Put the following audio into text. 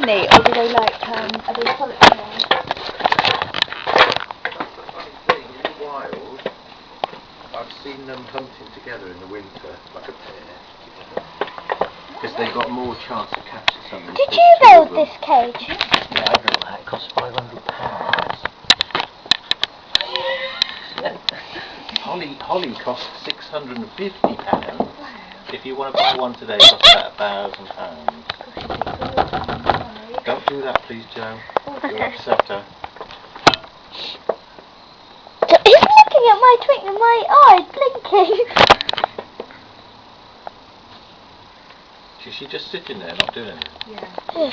neat, or do they like, are they solitary? In the wild, I've seen them hunting together in the winter, like a pair, because they've got more chance of catching something. Did you build this cage? Yeah, I built that. It cost £500. Holly cost £650. If you want to buy one today, it costs about £1,000. Don't do that, please, Joe. You'll upset her. He's looking at my twinkling, my eye blinking. Is she just sitting there, not doing anything? Yeah.